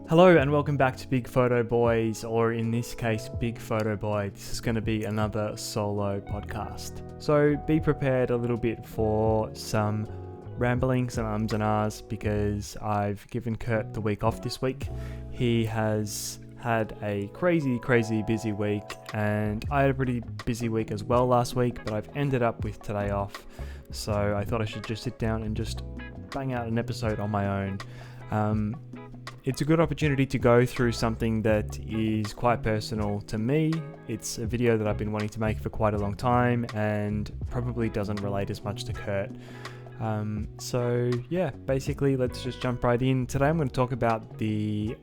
Hello and welcome back to Big Photo Boys, or in this case, Big Photo Boy. This is going to be another solo podcast. So be prepared a little bit for some ramblings and ums and ahs because I've given Kurt the week off this week. He has had a crazy busy week, and I had a pretty busy week as well last week, but I've ended up with today off. So I thought I should just sit down and just bang out an episode on my own. It's a good opportunity to go through something that is quite personal to me. It's a video that I've been wanting to make for quite a long time and probably doesn't relate as much to Kurt. So yeah, basically let's just jump right in. Today I'm going to talk about I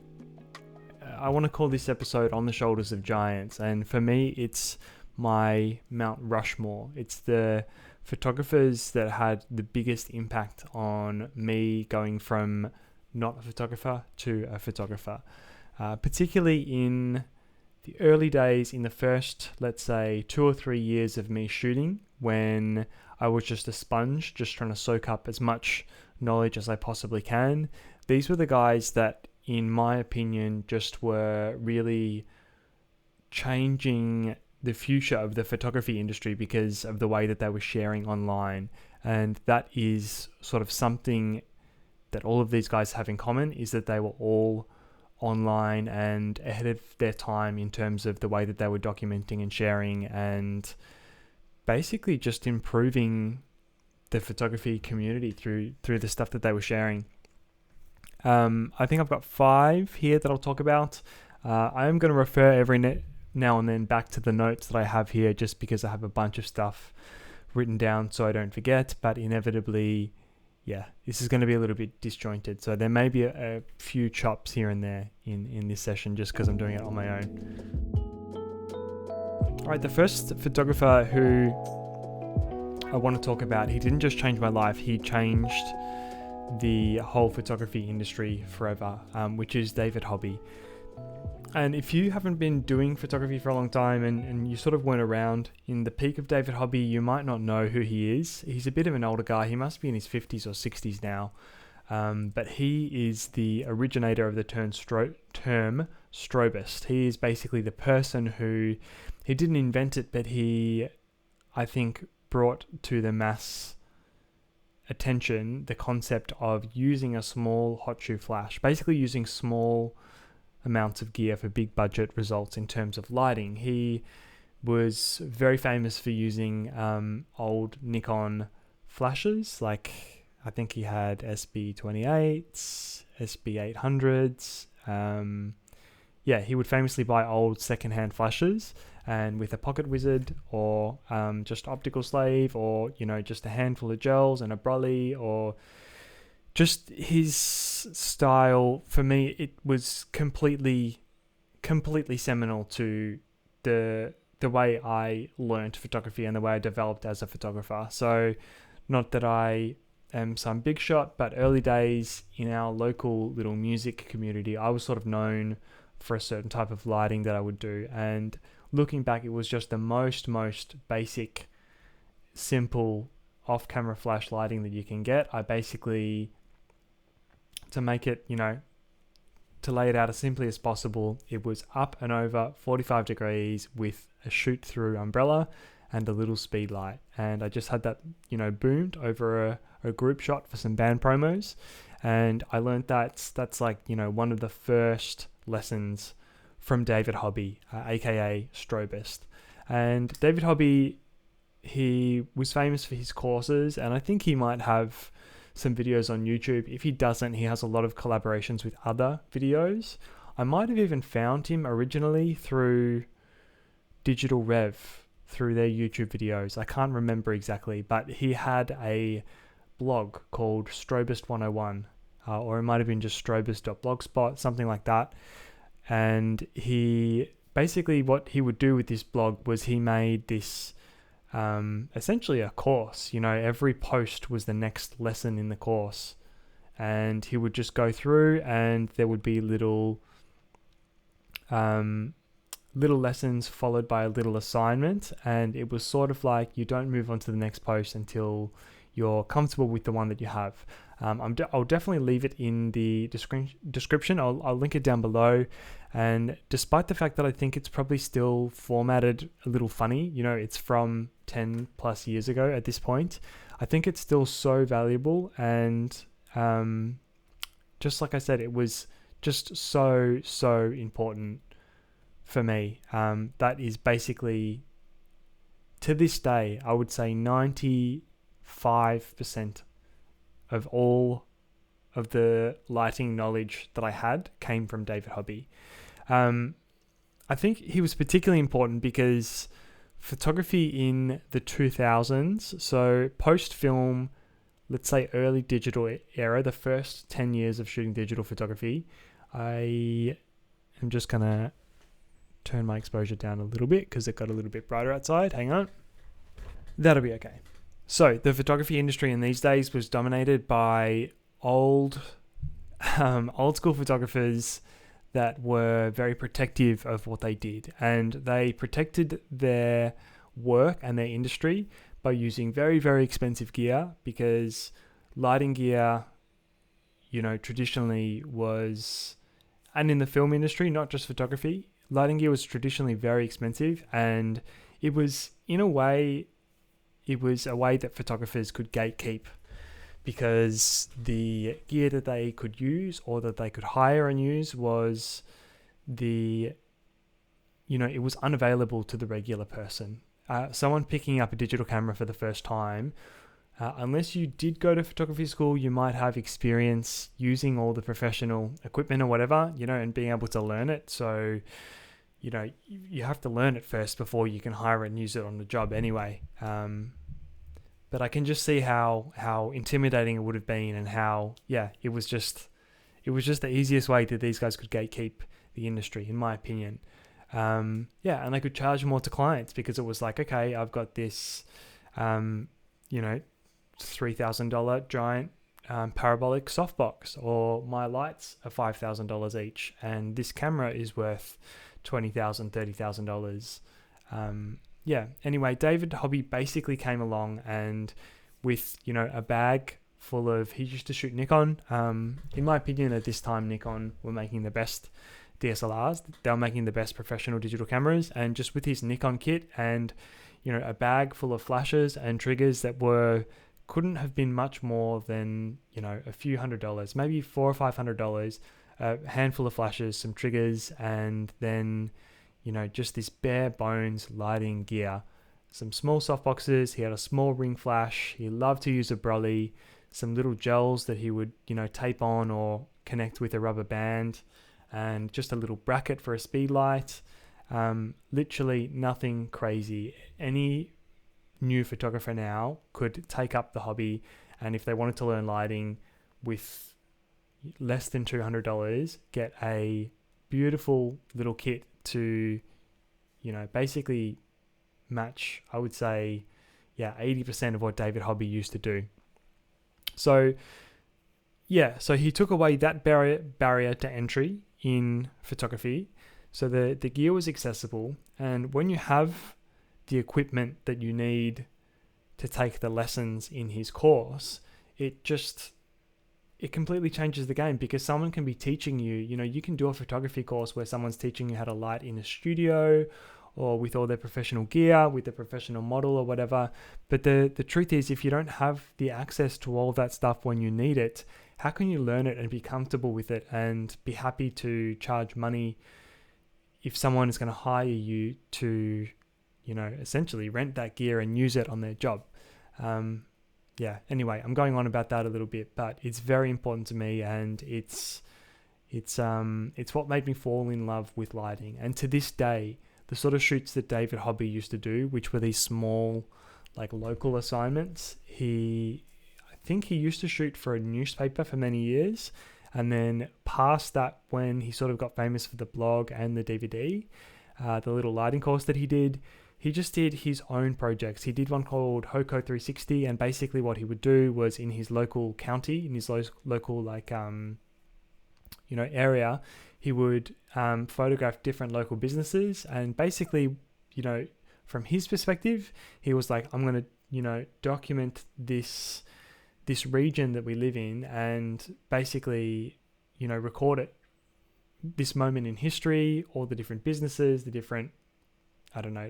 want to call this episode On the Shoulders of Giants, and for me it's my Mount Rushmore. It's the photographers that had the biggest impact on me going from not a photographer to a photographer, particularly in the early days, in the first, let's say, 2 or 3 years of me shooting, when I was just a sponge, just trying to soak up as much knowledge as I possibly can. These were the guys that, in my opinion, just were really changing the future of the photography industry because of the way that they were sharing online. And that is sort of something that all of these guys have in common, is that they were all online and ahead of their time in terms of the way that they were documenting and sharing, and basically just improving the photography community through the stuff that they were sharing. I think I've got 5 here that I'll talk about. I am going to refer every now and then back to the notes that I have here, just because I have a bunch of stuff written down so I don't forget, but inevitably, yeah, this is going to be a little bit disjointed. So there may be a few chops here and there in this session just because I'm doing it on my own. All right, the first photographer who I want to talk about, he didn't just change my life, he changed the whole photography industry forever, which is David Hobby. And if you haven't been doing photography for a long time and you sort of weren't around in the peak of David Hobby, you might not know who he is. He's a bit of an older guy. He must be in his 50s or 60s now. But he is the originator of the term strobist. He is basically the person who, he didn't invent it, but he, I think, brought to the mass attention the concept of using a small hot shoe flash, basically using small amounts of gear for big budget results in terms of lighting. He was very famous for using old Nikon flashes, like I think he had SB28s, SB800s. He would famously buy old secondhand flashes, and with a pocket wizard or just optical slave, or just a handful of gels and a brolly, or just his style, for me, it was completely seminal to the way I learned photography and the way I developed as a photographer. So not that I am some big shot, but early days in our local little music community, I was sort of known for a certain type of lighting that I would do. And looking back, it was just the most basic, simple off-camera flash lighting that you can get. I basically, to make it, to lay it out as simply as possible, it was up and over 45 degrees with a shoot-through umbrella and a little speed light. And I just had that, boomed over a group shot for some band promos. And I learned that's like, one of the first lessons from David Hobby, aka strobist. And David Hobby, he was famous for his courses, and I think he might have some videos on YouTube. If he doesn't, he has a lot of collaborations with other videos. I might have even found him originally through Digital Rev, through their YouTube videos. I can't remember exactly, but he had a blog called Strobist 101, or it might have been just strobist.blogspot, something like that. And he basically, what he would do with this blog was he made this essentially a course. Every post was the next lesson in the course, and he would just go through, and there would be little little lessons followed by a little assignment, and it was sort of like you don't move on to the next post until you're comfortable with the one that you have. I'll definitely leave it in the description. I'll link it down below. And despite the fact that I think it's probably still formatted a little funny, it's from 10 plus years ago at this point, I think it's still so valuable. And just like I said, it was just so important for me. That is basically, to this day, I would say 95% of all of the lighting knowledge that I had came from David Hobby. I think he was particularly important because photography in the 2000s, so post-film, let's say early digital era, the first 10 years of shooting digital photography, I am just going to turn my exposure down a little bit because it got a little bit brighter outside. Hang on. That'll be okay. So the photography industry in these days was dominated by old school photographers that were very protective of what they did, and they protected their work and their industry by using very, very expensive gear, because lighting gear, traditionally was, and in the film industry, not just photography, lighting gear was traditionally very expensive, and it was a way that photographers could gatekeep, because the gear that they could use or that they could hire and use was it was unavailable to the regular person. Someone picking up a digital camera for the first time, unless you did go to photography school, you might have experience using all the professional equipment or whatever, and being able to learn it. So, you have to learn it first before you can hire it and use it on the job anyway. But I can just see how intimidating it would have been, and how, it was just the easiest way that these guys could gatekeep the industry, in my opinion. And they could charge more to clients, because it was like, okay, I've got this, $3,000 giant parabolic softbox, or my lights are $5,000 each, and this camera is worth $20,000, $30,000. Anyway, David Hobby basically came along, and with, a bag full of, he used to shoot Nikon. In my opinion, at this time, Nikon were making the best DSLRs. They were making the best professional digital cameras, and just with his Nikon kit and, a bag full of flashes and triggers that couldn't have been much more than, a few $100, maybe $400 or $500, a handful of flashes, some triggers, and then, just this bare bones lighting gear, some small softboxes. He had a small ring flash. He loved to use a brolly, some little gels that he would, tape on or connect with a rubber band, and just a little bracket for a speed light. Literally nothing crazy. Any new photographer now could take up the hobby, and if they wanted to learn lighting with less than $200, get a beautiful little kit to, basically match, I would say, 80% of what David Hobby used to do. So he took away that barrier to entry in photography. So the gear was accessible, and when you have the equipment that you need to take the lessons in his course, it completely changes the game, because someone can be teaching you, you can do a photography course where someone's teaching you how to light in a studio, or with all their professional gear, with the professional model or whatever. But the truth is, if you don't have the access to all that stuff when you need it, how can you learn it and be comfortable with it and be happy to charge money if someone is going to hire you to, essentially rent that gear and use it on their job? Anyway, I'm going on about that a little bit, but it's very important to me, and it's what made me fall in love with lighting. And to this day, the sort of shoots that David Hobby used to do, which were these small, like, local assignments, I think he used to shoot for a newspaper for many years, and then past that, when he sort of got famous for the blog and the DVD, the little lighting course that he did, he just did his own projects. He did one called Hoko 360, and basically what he would do was, in his local county, in his local area, he would photograph different local businesses, and basically, from his perspective, he was like, I'm going to, document this region that we live in, and basically, record it, this moment in history, all the different businesses, the different,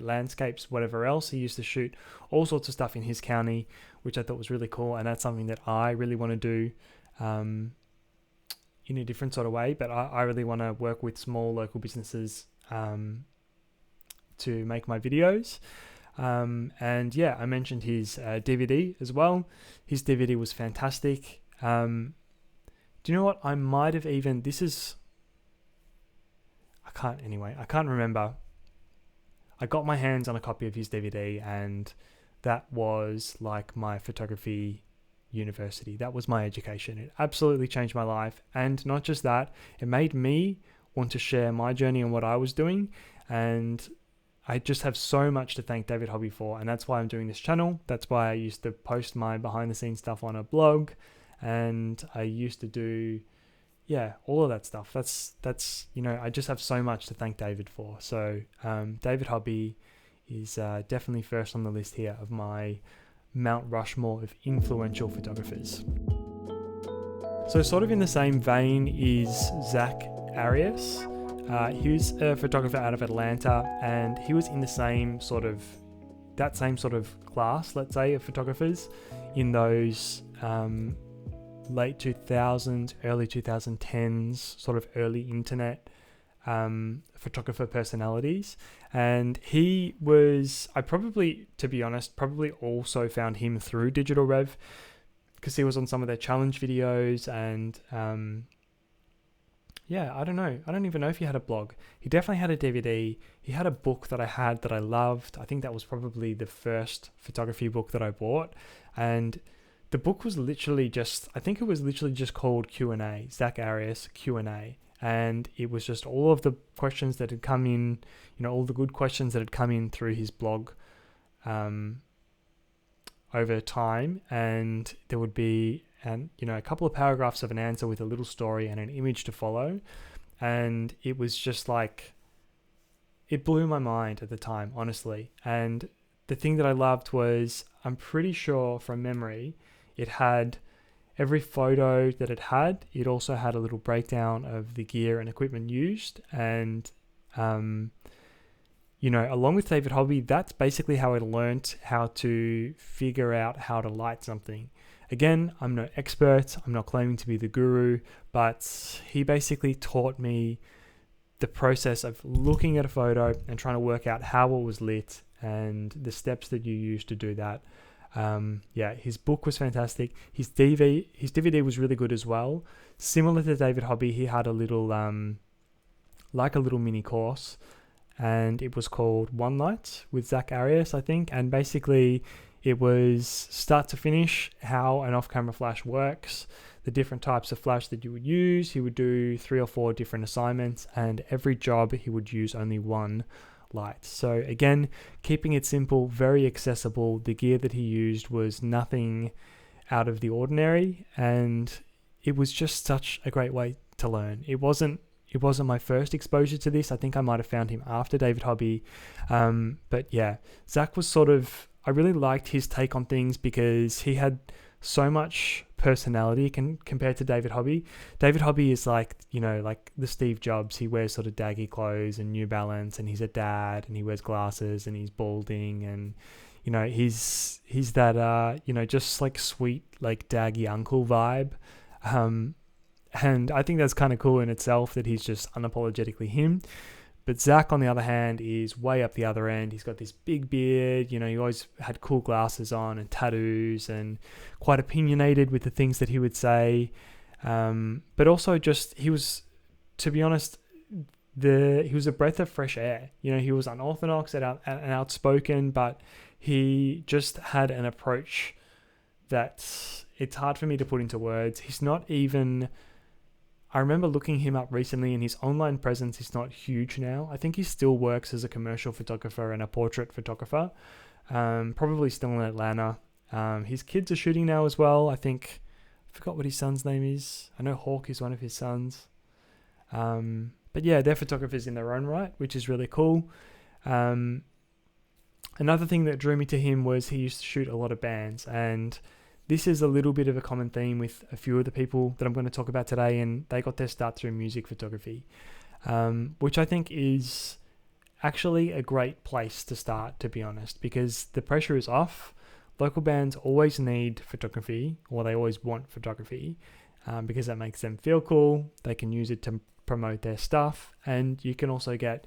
landscapes, whatever else. He used to shoot all sorts of stuff in his county, which I thought was really cool. And that's something that I really want to do in a different sort of way. But I really want to work with small local businesses to make my videos. And yeah, I mentioned his DVD as well. His DVD was fantastic. Do you know what? I might have even, I can't remember. I got my hands on a copy of his DVD, and that was like my photography university. That was my education. It absolutely changed my life. And not just that, it made me want to share my journey and what I was doing. And I just have so much to thank David Hobby for. And that's why I'm doing this channel. That's why I used to post my behind the scenes stuff on a blog. And I used to do, all of that stuff. That's I just have so much to thank David for. So David Hobby is definitely first on the list here of my Mount Rushmore of influential photographers. So sort of in the same vein is Zack Arias. He was a photographer out of Atlanta, and he was in the same sort of class, let's say, of photographers in those late 2000s, early 2010s, sort of early internet photographer personalities. And he was, to be honest, probably also found him through Digital Rev, because he was on some of their challenge videos. And I don't know. I don't even know if he had a blog. He definitely had a DVD. He had a book that I had that I loved. I think that was probably the first photography book that I bought. And the book was literally just called Q&A, Zack Arias Q&A. And it was just all of the questions that had come in, all the good questions that had come in through his blog over time. And there would be, a couple of paragraphs of an answer with a little story and an image to follow. And it was just like, it blew my mind at the time, honestly. And the thing that I loved was, I'm pretty sure from memory, it had every photo that it had. It also had a little breakdown of the gear and equipment used. And, along with David Hobby, that's basically how I learnt how to figure out how to light something. Again, I'm no expert. I'm not claiming to be the guru, but he basically taught me the process of looking at a photo and trying to work out how it was lit and the steps that you use to do that. His book was fantastic. His DVD was really good as well. Similar to David Hobby, he had a little, like a little mini course, and it was called One Light with Zack Arias, I think. And basically it was start to finish how an off-camera flash works, the different types of flash that you would use. He would do 3 or 4 different assignments, and every job he would use only one light. So again, keeping it simple, very accessible. The gear that he used was nothing out of the ordinary, and it was just such a great way to learn. It wasn't my first exposure to this. I think I might have found him after David Hobby. But yeah, Zack was I really liked his take on things because he had so much personality compared to David Hobby. David Hobby is like the Steve Jobs. He wears sort of daggy clothes and New Balance, and he's a dad, and he wears glasses, and he's balding, and he's that just like sweet, like daggy uncle vibe. And I think that's kind of cool in itself that he's just unapologetically him. But Zack, on the other hand, is way up the other end. He's got this big beard. He always had cool glasses on and tattoos, and quite opinionated with the things that he would say. But also just, he was, to be honest, he was a breath of fresh air. He was unorthodox and outspoken, but he just had an approach that it's hard for me to put into words. He's not even... I remember looking him up recently, and his online presence is not huge now. I think he still works as a commercial photographer and a portrait photographer, probably still in Atlanta. His kids are shooting now as well. I forgot what his son's name is. I know Hawk is one of his sons. But yeah, they're photographers in their own right, which is really cool. Another thing that drew me to him was he used to shoot a lot of bands, and this is a little bit of a common theme with a few of the people that I'm going to talk about today, and they got their start through music photography, which I think is actually a great place to start, to be honest, because the pressure is off. Local bands always need photography, or they always want photography, because that makes them feel cool. They can use it to promote their stuff, and you can also get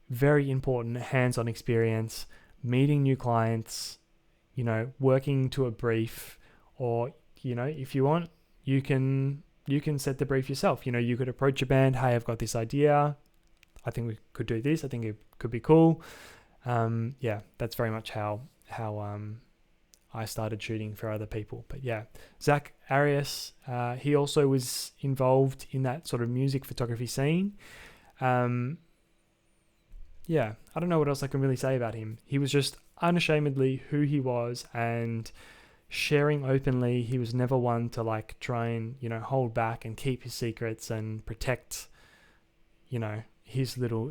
very important hands-on experience, meeting new clients, working to a brief, or, if you want, you can set the brief yourself. You could approach a band, hey, I've got this idea. I think we could do this. I think it could be cool. That's very much how I started shooting for other people. But yeah, Zack Arias, he also was involved in that sort of music photography scene. I don't know what else I can really say about him. He was just unashamedly who he was and sharing openly. He was never one to try and, hold back and keep his secrets and protect, his little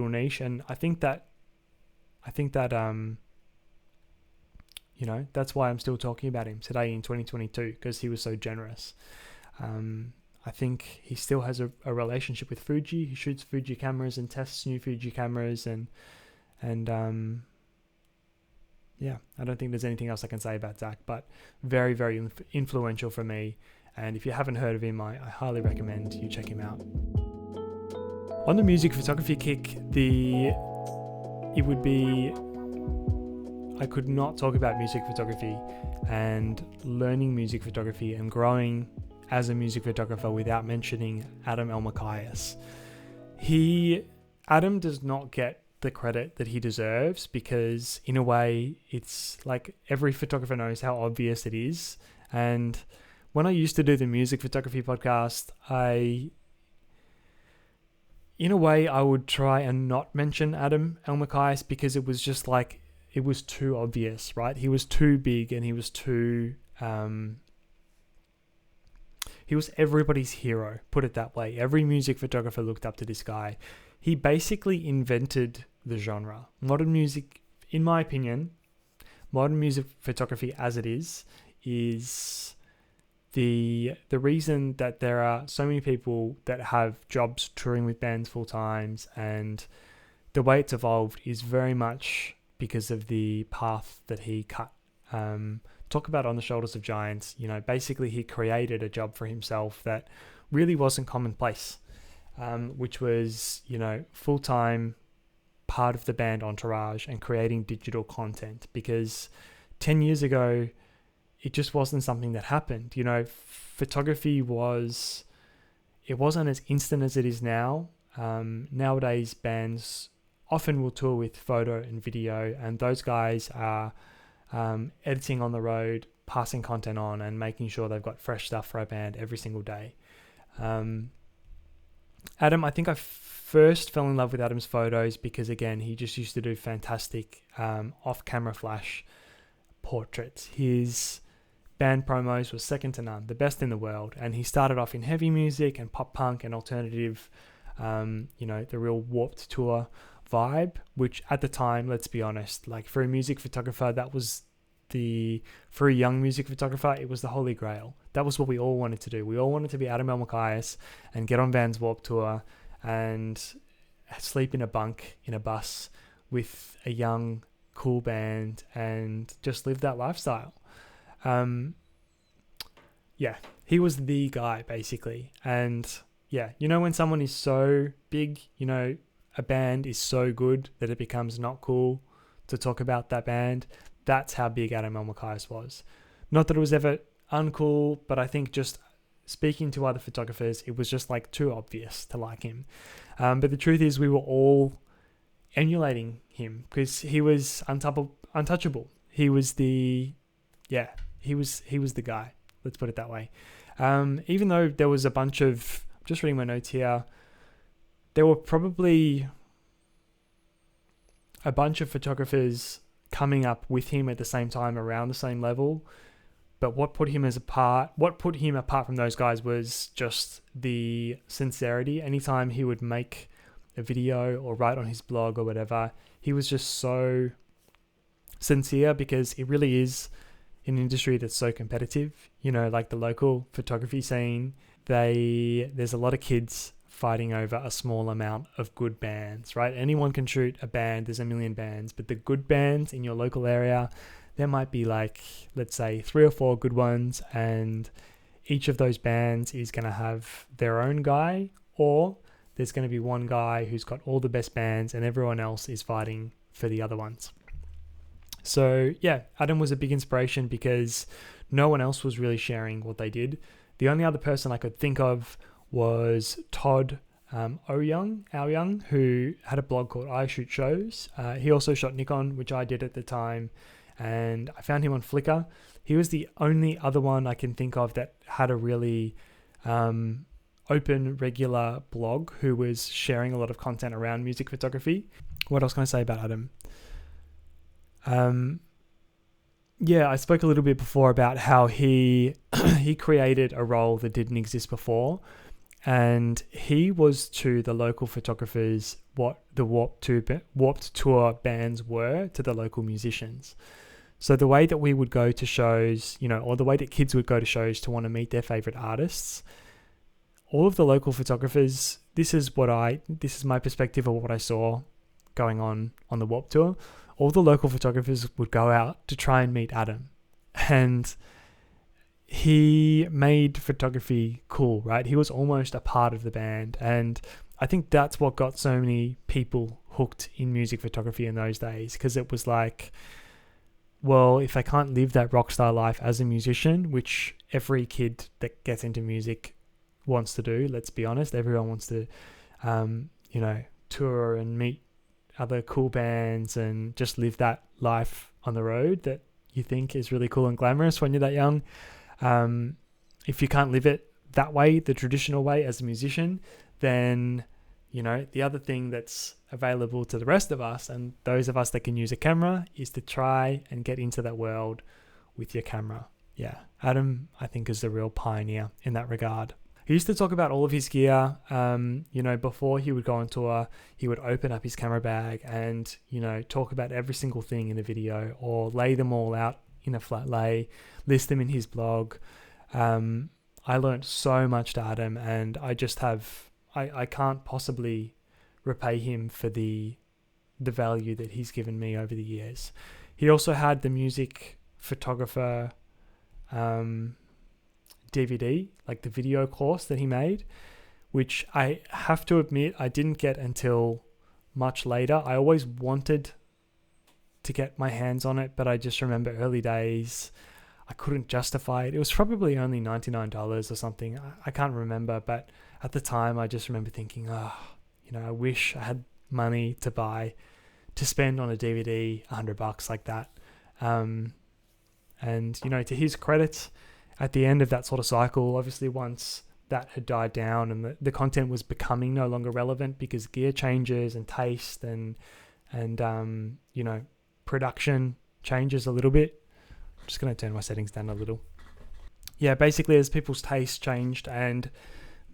niche. And I think that that's why I'm still talking about him today in 2022, because he was so generous. I think he still has a relationship with Fuji. He shoots Fuji cameras and tests new Fuji cameras, and I don't think there's anything else I can say about Zack, but very, very influential for me. And if you haven't heard of him, I highly recommend you check him out. On the music photography kick, I could not talk about music photography and learning music photography and growing as a music photographer without mentioning Adam Elmakias. Adam does not get the credit that he deserves, because in a way it's like every photographer knows how obvious it is. And when I used to do the music photography podcast, in a way I would try and not mention Adam Elmakias, because it was just it was too obvious, right? He was too big, and he was too he was everybody's hero, put it that way. Every music photographer looked up to this guy. He basically invented the genre. Modern music, in my opinion, modern music photography as it is the reason that there are so many people that have jobs touring with bands full times, and the way it's evolved is very much because of the path that he cut. Talk about on the shoulders of giants. Basically he created a job for himself that really wasn't commonplace, which was, full-time part of the band entourage and creating digital content, because 10 years ago, it just wasn't something that happened. Photography wasn't as instant as it is now. Nowadays, bands often will tour with photo and video, and those guys are editing on the road, passing content on, and making sure they've got fresh stuff for a band every single day. Adam, I think I first fell in love with Adam's photos because, again, he just used to do fantastic off-camera flash portraits. His band promos were second to none, the best in the world. And he started off in heavy music and pop punk and alternative, the real Warped Tour vibe, which at the time, let's be honest, for a music photographer, for a young music photographer, it was the holy grail. That was what we all wanted to do. We all wanted to be Adam Elmakias and get on Van's Warped Tour and sleep in a bunk in a bus with a young, cool band and just live that lifestyle. He was the guy, basically. And when someone is so big, a band is so good that it becomes not cool to talk about that band. That's how big Adam Elmakias was. Not that it was ever uncool, but I think just speaking to other photographers, it was just too obvious to like him. But the truth is, we were all emulating him because he was untouchable. He was the guy. Let's put it that way. Even though there was a bunch of, just reading my notes here, there were probably a bunch of photographers coming up with him at the same time, around the same level. But what put him apart from those guys was just the sincerity. Anytime he would make a video or write on his blog or whatever, he was just so sincere, because it really is an industry that's so competitive. You know, like the local photography scene, there's a lot of kids fighting over a small amount of good bands, right? Anyone can shoot a band. There's a million bands, but the good bands in your local area, there might be like, let's say 3 or 4 good ones, and each of those bands is going to have their own guy, or there's going to be one guy who's got all the best bands and everyone else is fighting for the other ones. So yeah, Adam was a big inspiration because no one else was really sharing what they did. The only other person I could think of was Todd Owyang, who had a blog called I Shoot Shows. He also shot Nikon, which I did at the time, and I found him on Flickr. He was the only other one I can think of that had a really open, regular blog, who was sharing a lot of content around music photography. What else can I say about Adam? Yeah, I spoke a little bit before about how he created a role that didn't exist before, and he was to the local photographers what the Warped Tour bands were to the local musicians. So the way that we would go to shows, you know, or the way that kids would go to shows to want to meet their favorite artists, all of the local photographers, this is my perspective of what I saw going on the Warped Tour. All the local photographers would go out to try and meet Adam, and he made photography cool, right? He was almost a part of the band, and I think that's what got so many people hooked in music photography in those days, because it was like, well, if I can't live that rock star life as a musician, which every kid that gets into music wants to do, let's be honest, everyone wants to, tour and meet other cool bands and just live that life on the road that you think is really cool and glamorous when you're that young. If you can't live it that way, the traditional way as a musician, then, you know, the other thing that's available to the rest of us and those of us that can use a camera is to try and get into that world with your camera. Yeah, Adam, I think, is the real pioneer in that regard. He used to talk about all of his gear. Before he would go on tour, he would open up his camera bag and, talk about every single thing in the video, or lay them all out in a flat lay, list them in his blog. I learned so much to Adam, and I can't possibly repay him for the value that he's given me over the years. He also had the music photographer DVD, like the video course that he made, which I have to admit I didn't get until much later. I always wanted to get my hands on it, but I just remember early days I couldn't justify it. It was probably only $99 or something. I can't remember, but at the time I just remember thinking, I wish I had money to spend on a DVD, $100 like that. And to his credit, at the end of that sort of cycle, obviously once that had died down and the content was becoming no longer relevant because gear changes and taste and production changes a little bit. I'm just going to turn my settings down a little. Yeah, basically as people's taste changed and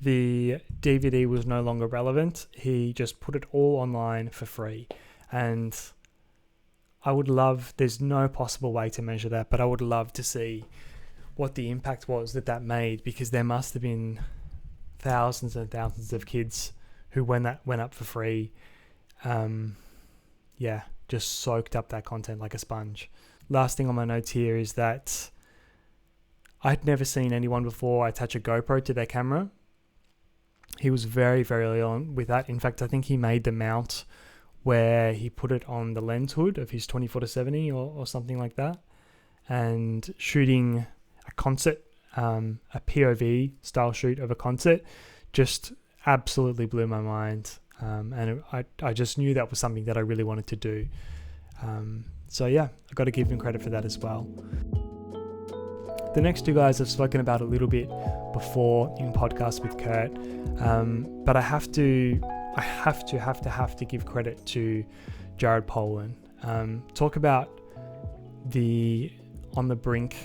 the DVD was no longer relevant, he just put it all online for free. And there's no possible way to measure that, but I would love to see what the impact was that made, because there must have been thousands and thousands of kids who, when that went up for free, just soaked up that content like a sponge. Last thing on my notes here is that I'd never seen anyone before attach a GoPro to their camera. He was very, very early on with that. In fact, I think he made the mount where he put it on the lens hood of his 24-70 or something like that, and shooting a concert, a POV style shoot of a concert, just absolutely blew my mind. And I just knew that was something that I really wanted to do. I got to give him credit for that as well. The next two guys I've spoken about a little bit before in podcasts with Kurt, but I have to give credit to Jared Polin. Talk about the on the brink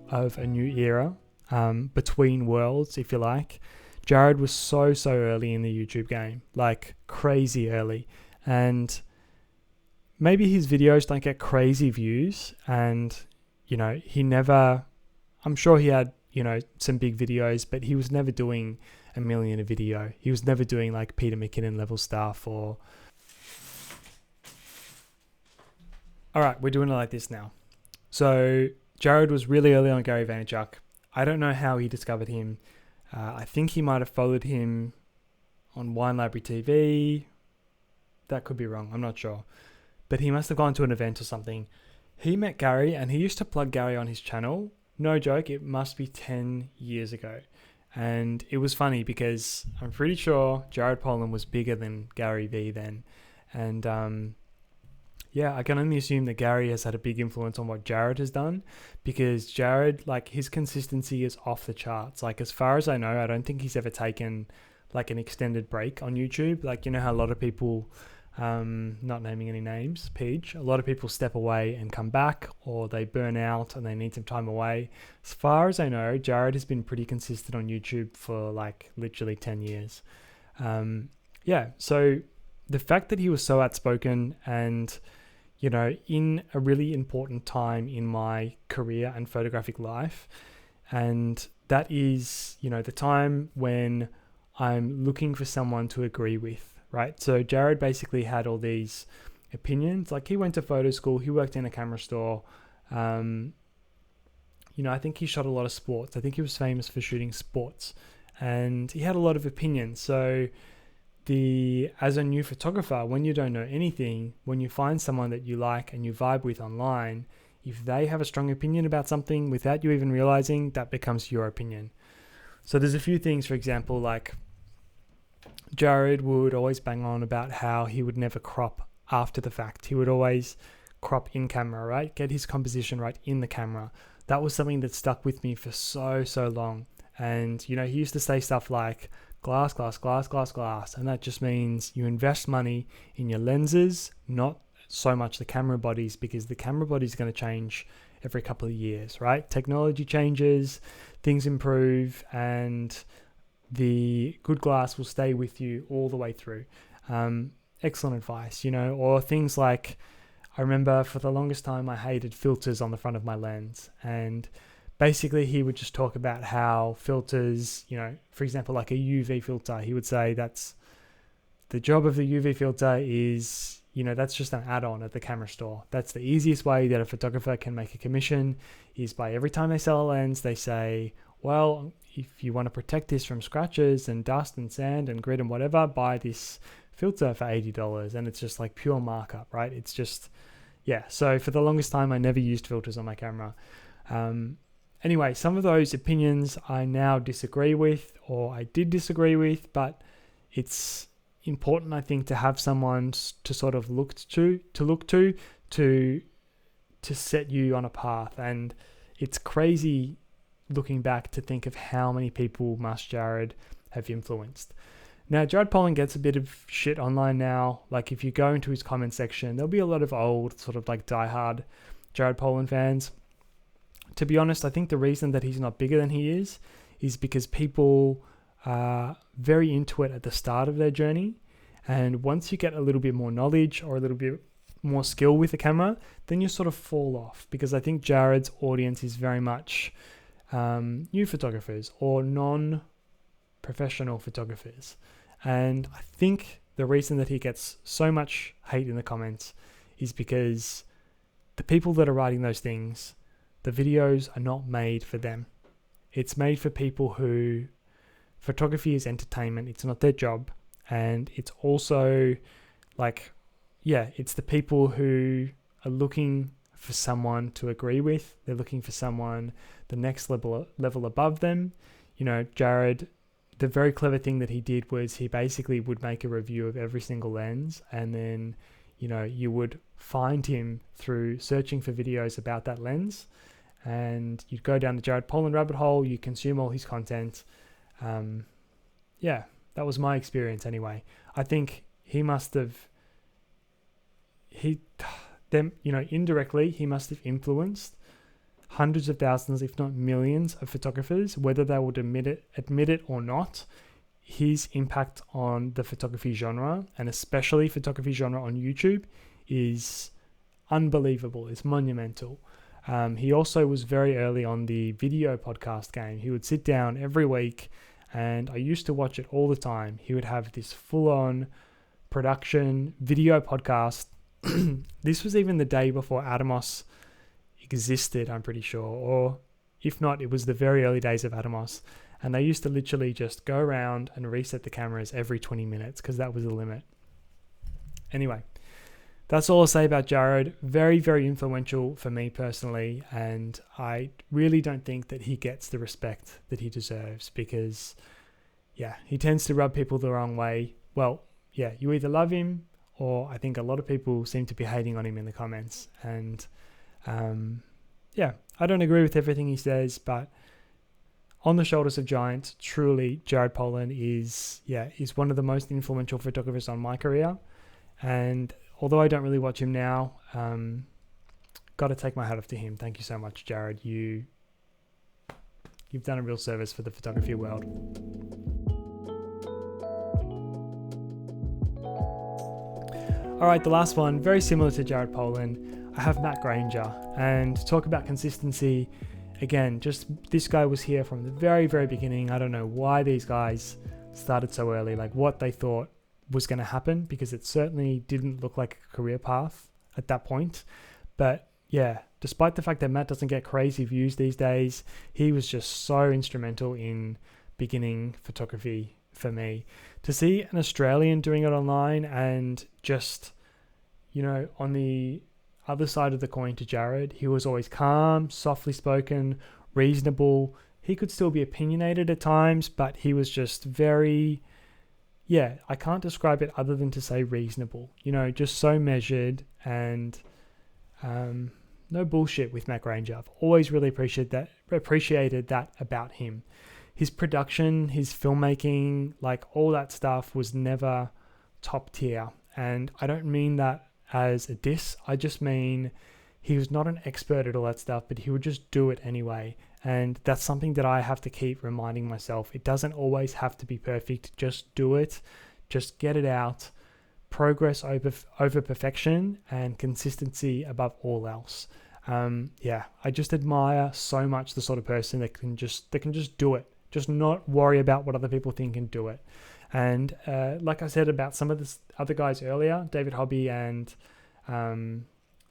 of a new era, between worlds, if you like. Jared was so early in the YouTube game, like crazy early. And maybe his videos don't get crazy views, and, I'm sure he had, some big videos, but he was never doing $1 million a video. He was never doing like Peter McKinnon level stuff or... All right, we're doing it like this now. So Jared was really early on Gary Vaynerchuk. I don't know how he discovered him. I think he might have followed him on Wine Library TV. That could be wrong. I'm not sure. But he must have gone to an event or something. He met Gary and he used to plug Gary on his channel. No joke, it must be 10 years ago. And it was funny because I'm pretty sure Jared Pollan was bigger than Gary V then. And I can only assume that Gary has had a big influence on what Jared has done, because Jared, like, his consistency is off the charts. Like, as far as I know, I don't think he's ever taken like an extended break on YouTube. Like, how a lot of people... not naming any names, Peach. A lot of people step away and come back, or they burn out and they need some time away. As far as I know, Jared has been pretty consistent on YouTube for like literally 10 years. So the fact that he was so outspoken and, in a really important time in my career and photographic life, and that is, the time when I'm looking for someone to agree with. Right, so Jared basically had all these opinions. Like, he went to photo school, he worked in a camera store. I think he shot a lot of sports. I think he was famous for shooting sports, and he had a lot of opinions. So as a new photographer, when you don't know anything, when you find someone that you like and you vibe with online, if they have a strong opinion about something without you even realizing, that becomes your opinion. So there's a few things, for example, like, Jared would always bang on about how he would never crop after the fact. He would always crop in camera, right? Get his composition right in the camera. That was something that stuck with me for so long. And, he used to say stuff like glass. And that just means you invest money in your lenses, not so much the camera bodies, because the camera body is going to change every couple of years, right? Technology changes, things improve, and the good glass will stay with you all the way through. Excellent advice, or things like, I remember for the longest time I hated filters on the front of my lens, and basically he would just talk about how filters, for example, like a UV filter, he would say that's the job of the UV filter is, that's just an add-on at the camera store. That's the easiest way that a photographer can make a commission, is by every time they sell a lens, they say, well, if you want to protect this from scratches and dust and sand and grit and whatever, buy this filter for $80. And it's just like pure markup, right? It's just, So for the longest time, I never used filters on my camera. Anyway, some of those opinions I now disagree with, or I did disagree with, but it's important, I think, to have someone to sort of look to set you on a path. And it's crazy looking back to think of how many people must Jared have influenced. Now, Jared Pollan gets a bit of shit online now. Like, if you go into his comment section, there'll be a lot of old sort of like diehard Jared Pollan fans. To be honest, I think the reason that he's not bigger than he is because people are very into it at the start of their journey. And once you get a little bit more knowledge or a little bit more skill with the camera, then you sort of fall off, because I think Jared's audience is very much new photographers or non-professional photographers. And I think the reason that he gets so much hate in the comments is because the people that are writing those things, the videos are not made for them. It's made for people who photography is entertainment. It's not their job. And it's also like, it's the people who are looking for someone to agree with. They're looking for someone the next level above them. Jared, the very clever thing that he did was he basically would make a review of every single lens, and then you would find him through searching for videos about that lens, and you'd go down the Jared Pollan rabbit hole. You consume all his content. That was my experience anyway. I think he must have indirectly he must have influenced hundreds of thousands, if not millions of photographers, whether they would admit it or not. His impact on the photography genre, and especially photography genre on YouTube, is unbelievable. It's monumental. He also was very early on the video podcast game. He would sit down every week, and I used to watch it all the time. He would have this full-on production video podcast. This was even the day before Atomos existed, I'm pretty sure, or if not, it was the very early days of Atomos. And they used to literally just go around and reset the cameras every 20 minutes because that was the limit. Anyway, that's all I'll say about Jared. Very, very influential for me personally, and I really don't think that he gets the respect that he deserves because, yeah, he tends to rub people the wrong way. Well, yeah, you either love him, or I think a lot of people seem to be hating on him in the comments. And yeah, I don't agree with everything he says, but on the shoulders of giants, truly, Jared Polin is one of the most influential photographers on my career. And although I don't really watch him now, got to take my hat off to him. Thank you so much, Jared. You've done a real service for the photography world. All right, the last one, very similar to Jared Polin. I have Matt Granger, and talk about consistency. Again, just this guy was here from the very, very beginning. I don't know why these guys started so early, like what they thought was going to happen, because it certainly didn't look like a career path at that point. But yeah, despite the fact that Matt doesn't get crazy views these days, he was just so instrumental in beginning photography for me. To see an Australian doing it online and just, on the other side of the coin to Jared, he was always calm, softly spoken, reasonable. He could still be opinionated at times, but he was just very, I can't describe it other than to say reasonable, just so measured and no bullshit with Matt Granger. I've always really appreciated that about him. His production, his filmmaking, like all that stuff was never top tier. And I don't mean that as a diss. I just mean he was not an expert at all that stuff, but he would just do it anyway. And that's something that I have to keep reminding myself. It doesn't always have to be perfect. Just do it. Just get it out. Progress over perfection, and consistency above all else. I just admire so much the sort of person that can just do it. Just not worry about what other people think and do it. And like I said about some of the other guys earlier, David Hobby and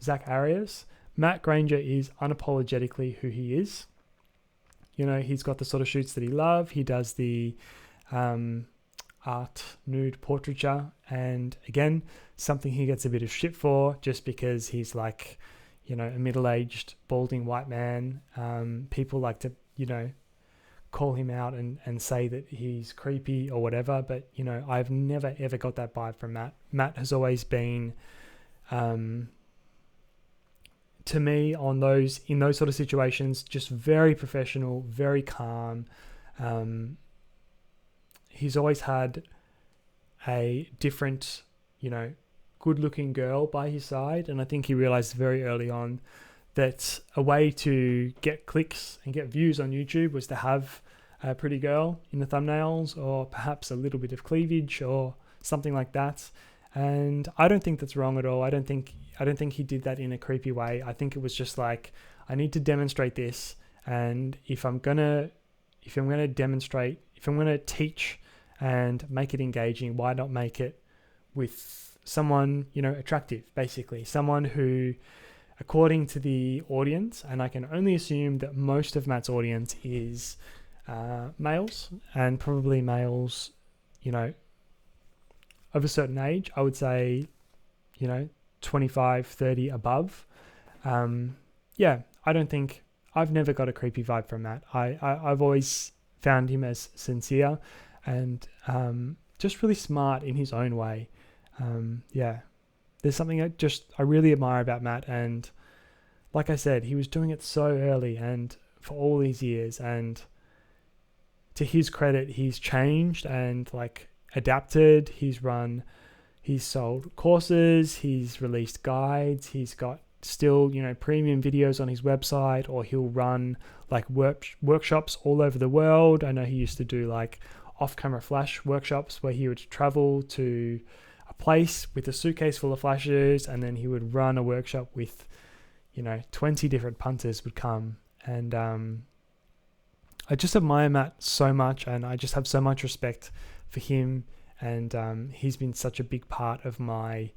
Zack Arias, Matt Granger is unapologetically who he is. He's got the sort of shoots that he loves. He does the art nude portraiture, and again, something he gets a bit of shit for just because he's like, a middle-aged balding white man. People like to, call him out and say that he's creepy or whatever, but I've never ever got that vibe from Matt. Matt has always been to me in those sort of situations just very professional, very calm. He's always had a different good looking girl by his side, and I think he realized very early on that a way to get clicks and get views on YouTube was to have a pretty girl in the thumbnails, or perhaps a little bit of cleavage or something like that. And I don't think that's wrong at all. I don't think he did that in a creepy way. I think it was just like, I need to demonstrate this, and if I'm gonna demonstrate, if I'm gonna teach and make it engaging, why not make it with someone attractive, basically someone who, according to the audience, and I can only assume that most of Matt's audience is males, and probably males, of a certain age. I would say, 25, 30 above. I don't think, I've never got a creepy vibe from Matt. I've always found him as sincere and just really smart in his own way. There's something I really admire about Matt, and like I said, he was doing it so early and for all these years, and to his credit, he's changed and adapted. He's sold courses, he's released guides, he's got still, premium videos on his website, or he'll run like workshops all over the world. I know he used to do like off-camera flash workshops where he would travel to a place with a suitcase full of flashes, and then he would run a workshop with 20 different punters would come. And I just admire Matt so much, and I just have so much respect for him, and he's been such a big part of my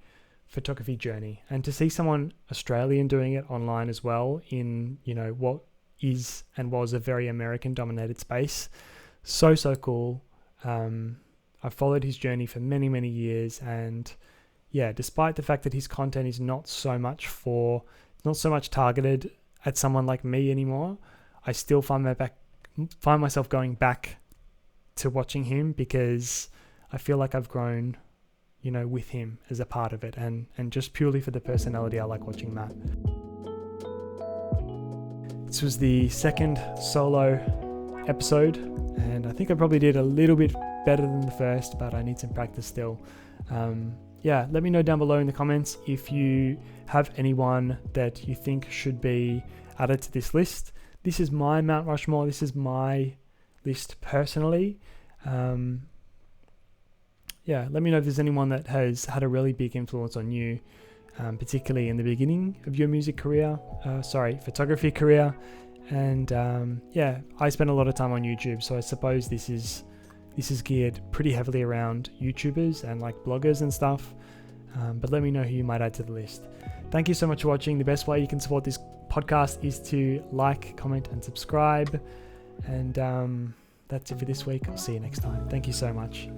photography journey. And to see someone Australian doing it online as well in what is and was a very American dominated space, so cool. I've followed his journey for many years, and yeah, despite the fact that his content is not so much targeted at someone like me anymore, I still find myself going back to watching him, because I feel like I've grown with him as a part of it, and just purely for the personality, I like watching Matt. This was the second solo episode, and I think I probably did a little bit better than the first, but I need some practice still. Let me know down below in the comments if you have anyone that you think should be added to this list. This is my Mount Rushmore. This is my list personally. Let me know if there's anyone that has had a really big influence on you, particularly in the beginning of your photography career. And I spend a lot of time on YouTube, so I suppose this is geared pretty heavily around YouTubers and like bloggers and stuff. But let me know who you might add to the list. Thank you so much for watching. The best way you can support this podcast is to like, comment, and subscribe. And that's it for this week. I'll see you next time. Thank you so much.